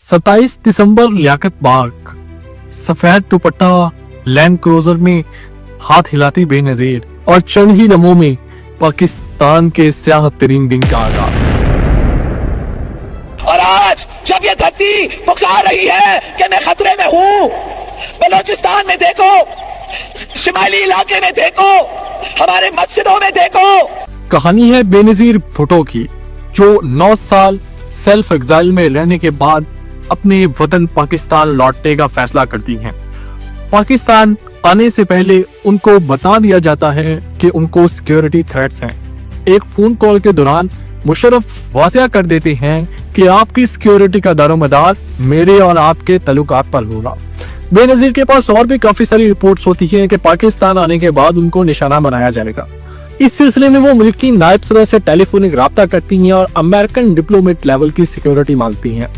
27 दिसंबर लियाकत बाग, सफेद दुपट्टा land cruiser में हाथ हिलाती बेनजीर और चंद ही लम्हों में पाकिस्तान के स्याह तरीन दिन का आगाज। और आज जब ये धरती पुकार रही है कि मैं खतरे में हूँ, बलोचिस्तान में देखो, शिमाली इलाके में देखो, हमारे मस्जिदों में देखो। कहानी है बेनजीर भुट्टो की, जो 9 साल सेल्फ एग्जाइल में रहने के बाद अपने वतन पाकिस्तान लौटने का फैसला करती हैं। पाकिस्तान आने से पहले उनको बता दिया जाता है कि उनको सिक्योरिटी थ्रेट्स हैं। एक फोन कॉल के दौरान मुशर्रफ वाज़िया कर देते हैं कि आपकी सिक्योरिटी का दारोमदार मेरे और आपके तल्लुकात पर होगा। बेनजीर के पास और भी काफी सारी रिपोर्ट्स होती हैं कि पाकिस्तान आने के बाद उनको निशाना बनाया जाएगा। इस सिलसिले में वो मुल्क की नायब सदर से टेलीफोनिक राब्ता करती हैं और अमेरिकन डिप्लोमेट लेवल की सिक्योरिटी मांगती हैं।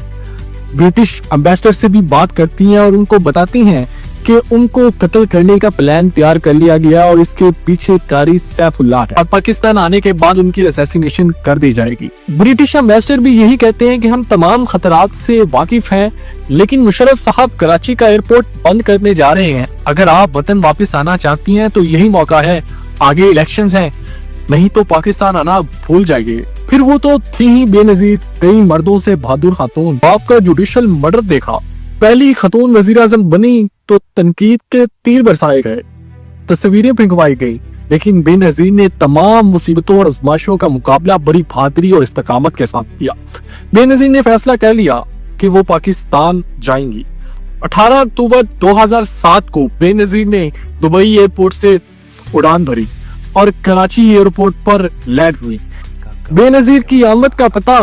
ब्रिटिश एम्बेसडर से भी बात करती हैं और उनको बताती हैं कि उनको कत्ल करने का प्लान तैयार कर लिया गया और इसके पीछे कारी सैफुल्लाह है और पाकिस्तान आने के बाद उनकी असैसिनेशन कर दी जाएगी। ब्रिटिश एम्बेसडर भी यही कहते हैं कि हम तमाम खतरात से वाकिफ हैं, लेकिन मुशर्रफ साहब कराची का एयरपोर्ट बंद करने जा रहे हैं। अगर आप वतन वापस आना चाहती हैं तो यही मौका है, आगे इलेक्शंस हैं, नहीं तो पाकिस्तान आना भूल जाएंगे। फिर वो तो थी ही बेनजीर कई मर्दों से बहादुर खातून। बाप का जुडिशल मर्डर देखा, पहली खातून वजीर आजम बनी तो तनकीद के तीर बरसाए गए, तस्वीरें फेंकवाई गई, लेकिन बेनजीर ने तमाम मुसीबतों और आजमाइशों का मुकाबला बड़ी बहादुरी और इस्तकामत के साथ किया। बेनजीर ने फैसला कर लिया कि वो पाकिस्तान जाएंगी। 18 अक्टूबर 2007 को बेनजीर ने दुबई एयरपोर्ट से उड़ान भरी और कराची एयरपोर्ट पर लैंड हुई। बेनजीर की आमद का पता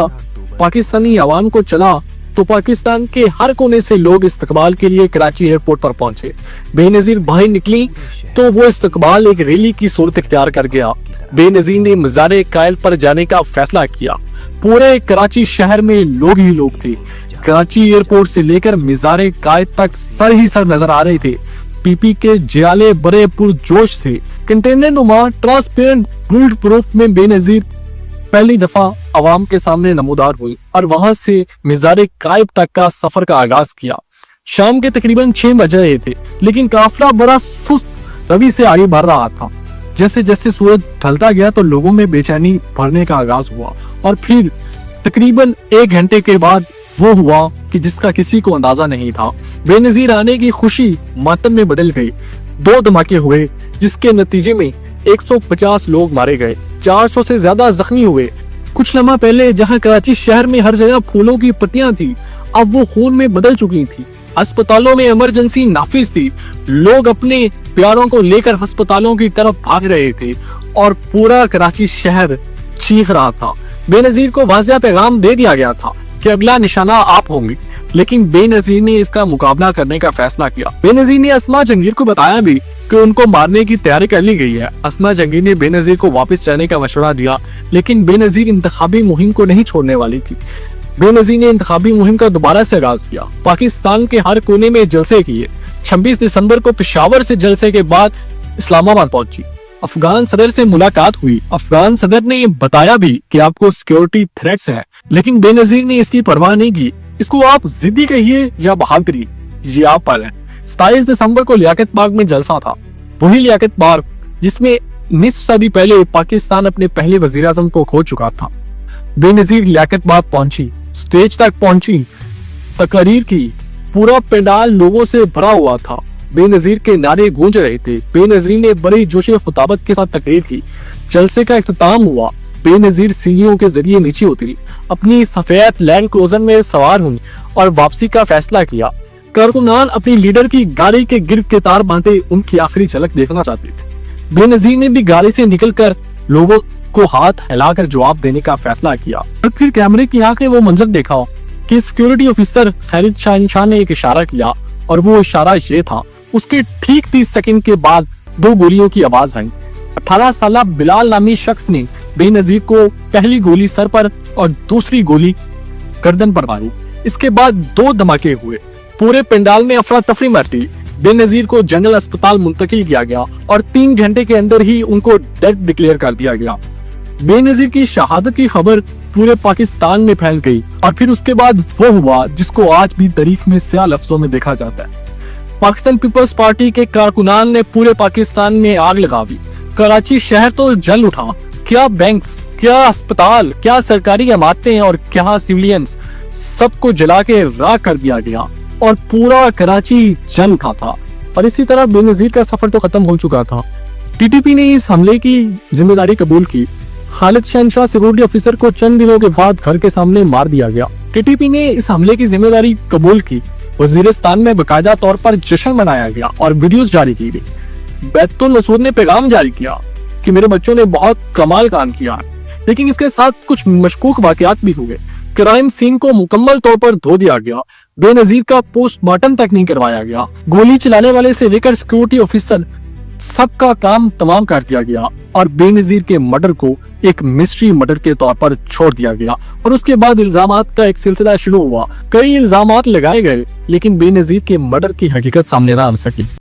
पाकिस्तानी अवाम को चला तो पाकिस्तान के हर कोने से लोग इस्तकबाल के लिए कराची एयरपोर्ट पर पहुंचे। बेनजीर बाहर निकली तो वो इस्तकबाल एक रैली की सूरत इख्तियार कर गया। बेनजीर ने मज़ार कायल पर जाने का फैसला किया। पूरे कराची शहर में लोग ही लोग थे। कराची एयरपोर्ट से लेकर मज़ार कायल तक सर ही सर नजर आ रहे थे। पीपी के जियाले बड़े पुरजोश थे। कंटेनर नुमा ट्रांसपेरेंट बुलेट प्रूफ में बेनजीर पहली दफा अवाम के सामने नमूदार हुई और वहां से मज़ार कायब तक का सफर का आगाज किया। शाम के तकरीबन 6 बज रहे थे, लेकिन काफिला बड़ा सुस्त रवि से आगे बढ़ रहा था। जैसे जैसे सूरज ढलता गया तो लोगों में बेचैनी बढ़ने का आगाज हुआ और फिर तकरीबन 1 घंटे के बाद वो हुआ कि जिसका किसी को अंदाजा नहीं था। बेनजीर आने की खुशी मातम में बदल गई। 2 धमाके हुए जिसके नतीजे में 150 लोग मारे गए, 400 से ज्यादा जख्मी हुए। कुछ लम्हा पहले जहां कराची शहर में हर जगह फूलों की पत्तियां थी, अब वो खून में बदल चुकी थी। अस्पतालों में इमरजेंसी नाफिज थी। लोग अपने प्यारों को लेकर अस्पतालों की तरफ भाग रहे थे और पूरा कराची शहर चीख रहा था। बेनजीर को वाज़िया पैगाम दे दिया गया था कि अगला निशाना आप होंगे, लेकिन बेनजीर ने इसका मुकाबला करने का फैसला किया। बेनजीर ने अस्मा जंगीर को बताया भी कि उनको मारने की तैयारी कर ली गई है। अस्मा जंगीर ने बेनजीर को वापस जाने का मशवरा दिया, लेकिन बेनजीर इंतखाबी मुहिम को नहीं छोड़ने वाली थी। बेनजीर ने इंतखाबी मुहिम का दोबारा से आगाज किया। पाकिस्तान के हर कोने में जलसे किए। 26 दिसंबर को पेशावर से जलसे के बाद इस्लामाबाद पहुंची। अफगान सदर से मुलाकात हुई। अफगान सदर ने बताया भी कि आपको सिक्योरिटी थ्रेट्स हैं, लेकिन बेनजीर ने इसकी परवाह नहीं की। इसको आप जिद्दी कहिए या बहादुरी, ये आप पर है। 27 दिसंबर को लियाकत बाग में जलसा था, वही लियाकत बाग जिसमें निस्फ सदी पहले पाकिस्तान अपने पहले वजीर आजम को खो चुका था। बेनजीर लियाकत बाग पहुंची, स्टेज तक पहुंची, तकरीर की। पूरा पंडाल लोगों से भरा हुआ था। बेनजीर के नारे गूंज रहे थे। बेनजीर ने बड़ी जोशे खुताबत के साथ तकरीर की। जलसे का इख्तिताम हुआ। बेनजीर सीढ़ियों के जरिए नीचे उतरी, अपनी सफेद लैंड क्रूजर में सवार हुई और वापसी का फैसला किया। कारकुनान अपनी लीडर की गाड़ी के गिर्द के तार बांधे उनकी आखिरी झलक देखना चाहते थे। बेनजीर ने भी गाड़ी से निकलकर लोगों को हाथ हिलाकर जवाब देने का फैसला किया और फिर कैमरे की आंख ने वो मंजर देखा कि सिक्योरिटी ऑफिसर खैरित शाह ने एक इशारा किया और वो इशारा ये था। उसके ठीक 30 सेकंड के बाद 2 गोलियों की आवाज आई। 18 साल बिलाल नामी शख्स ने बेनजीर को पहली गोली सर पर और दूसरी गोली गर्दन पर मारी। इसके बाद 2 धमाके हुए। पूरे पंडाल में अफरा तफरी मची। बेनजीर को जनरल अस्पताल मुंतकिल किया गया और 3 घंटे के अंदर ही उनको डेड डिक्लेयर कर दिया गया। बेनजीर की शहादत की खबर पूरे पाकिस्तान में फैल गई और फिर उसके बाद वो हुआ जिसको आज भी तारीख में स्याह लफ्जों में देखा जाता है। पाकिस्तान पीपल्स पार्टी के कारकुनान ने पूरे पाकिस्तान में आग लगा दी। कराची शहर तो जल उठा। क्या बैंक्स, क्या अस्पताल, क्या सरकारी इमारतें और क्या सिविलियंस, सबको जला के राख कर दिया गया और पूरा कराची जल उठा था। और इसी तरह बेनजीर का सफर तो खत्म हो चुका था। टीटीपी ने इस हमले की जिम्मेदारी कबूल की। खालिद शहनशाह सिक्योरिटी ऑफिसर को चंद दिनों के बाद घर के सामने मार दिया गया। टीटीपी ने इस हमले की जिम्मेदारी कबूल की। वजीरिस्तान में बाकायदा तौर पर जश्न मनाया गया और वीडियोस जारी की गई। बैतुल मसूद ने पैगाम जारी किया कि मेरे बच्चों ने बहुत कमाल काम किया, लेकिन इसके साथ कुछ मशकूक वाकयात भी हुए। क्राइम सीन को मुकम्मल तौर पर धो दिया गया। बेनजीर का पोस्टमार्टम तक नहीं करवाया गया। गोली चलाने वाले से लेकर सिक्योरिटी ऑफिसर सबका काम तमाम कर दिया गया और बेनजीर के मर्डर को एक मिस्ट्री मर्डर के तौर पर छोड़ दिया गया। और उसके बाद इल्जामात का एक सिलसिला शुरू हुआ। कई इल्जामात लगाए गए, लेकिन बेनजीर के मर्डर की हकीकत सामने ना आ सकी।